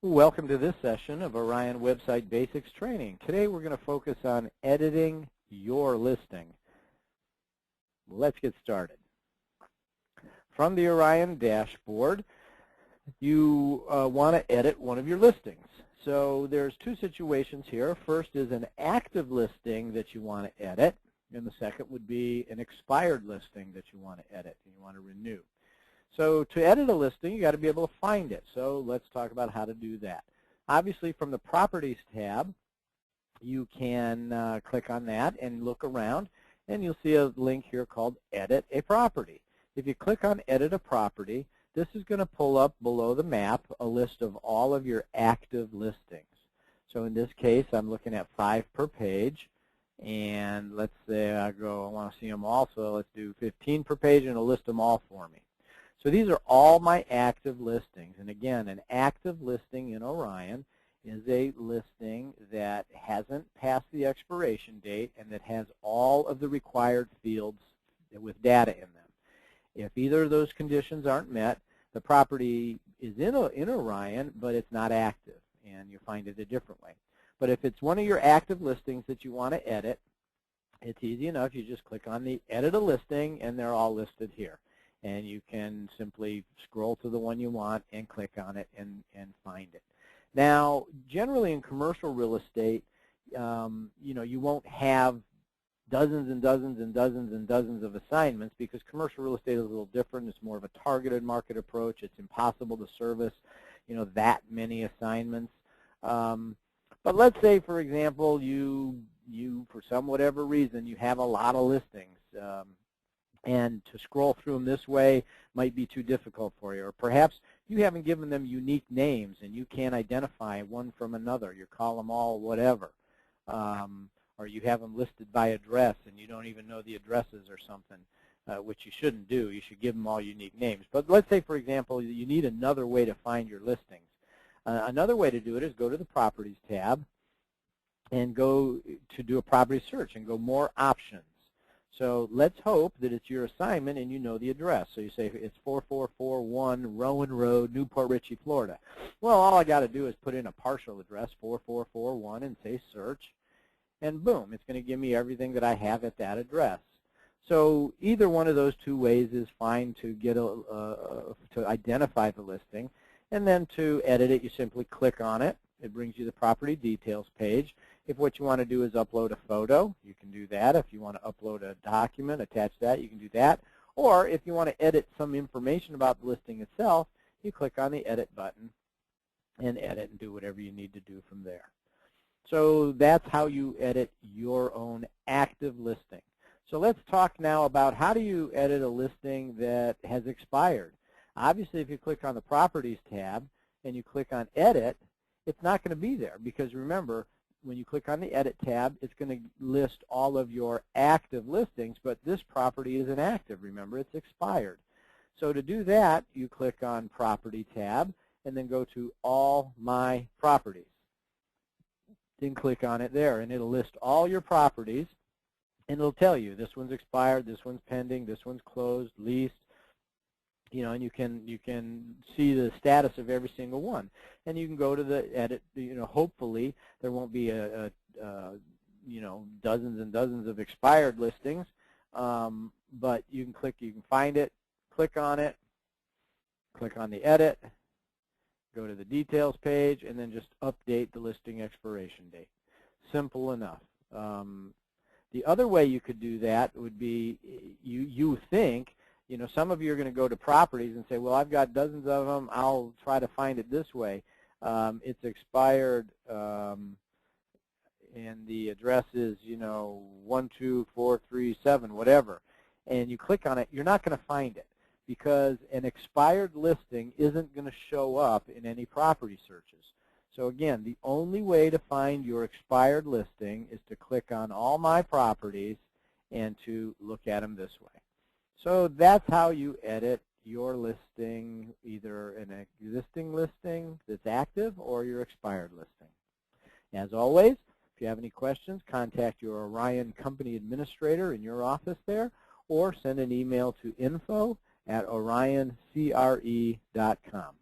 Welcome to this session of Orion Website Basics Training. Today we're going to focus on editing your listing. Let's get started. From the Orion dashboard, you want to edit one of your listings. So there's two situations here. First is an active listing that you want to edit, and the second would be an expired listing that you want to edit and you want to renew. So to edit a listing, you got to be able to find it. So let's talk about how to do that. Obviously, from the Properties tab, you can click on that and look around, and you'll see a link here called Edit a Property. If you click on Edit a Property, this is going to pull up below the map a list of all of your active listings. So in this case, I'm looking at 5 per page, and let's say I want to see them all, so let's do 15 per page, and it'll list them all for me. So these are all my active listings. And again, an active listing in Orion is a listing that hasn't passed the expiration date and that has all of the required fields with data in them. If either of those conditions aren't met, the property is in Orion, but it's not active, and you find it a different way. But if it's one of your active listings that you want to edit, it's easy enough. You just click on the Edit a Listing, and they're all listed here. And you can simply scroll to the one you want and click on it and find it. Now, generally in commercial real estate, you won't have dozens and dozens and dozens and dozens of assignments because commercial real estate is a little different. It's more of a targeted market approach. It's impossible to service, that many assignments. But let's say, for example, you for some whatever reason, you have a lot of listings. And to scroll through them this way might be too difficult for you. Or perhaps you haven't given them unique names and you can't identify one from another. You call them all whatever. Or you have them listed by address and you don't even know the addresses or something, which you shouldn't do. You should give them all unique names. But let's say, for example, you need another way to find your listings. Another way to do it is go to the Properties tab and go to do a property search and go More Options. So let's hope that it's your assignment and you know the address. So you say it's 4441 Rowan Road, Newport Richey, Florida. Well, all I got to do is put in a partial address, 4441, and say search. And boom, it's going to give me everything that I have at that address. So either one of those two ways is fine to get to identify the listing. And then to edit it, you simply click on it. It brings you the property details page. If what you want to do is upload a photo, you can do that. If you want to upload a document, attach that, you can do that. Or if you want to edit some information about the listing itself, you click on the Edit button and edit and do whatever you need to do from there. So that's how you edit your own active listing. So let's talk now about how do you edit a listing that has expired. Obviously, if you click on the Properties tab and you click on Edit, it's not going to be there because remember, when you click on the Edit tab, it's going to list all of your active listings, but this property isn't active. Remember, it's expired. So to do that, you click on Property tab and then go to All My Properties. Then click on it there, and it'll list all your properties, and it'll tell you this one's expired, this one's pending, this one's closed, leased. And you can see the status of every single one, and you can go to the edit. Hopefully there won't be dozens and dozens of expired listings, but you can find it, click on it, click on the edit, go to the details page, and then just update the listing expiration date. Simple enough. The other way you could do that would be you think. Some of you are going to go to properties and say, well, I've got dozens of them. I'll try to find it this way. It's expired, and the address is, 12437, whatever. And you click on it. You're not going to find it because an expired listing isn't going to show up in any property searches. So, again, the only way to find your expired listing is to click on All My Properties and to look at them this way. So that's how you edit your listing, either an existing listing that's active or your expired listing. As always, if you have any questions, contact your Orion Company Administrator in your office there, or send an email to info@orioncre.com.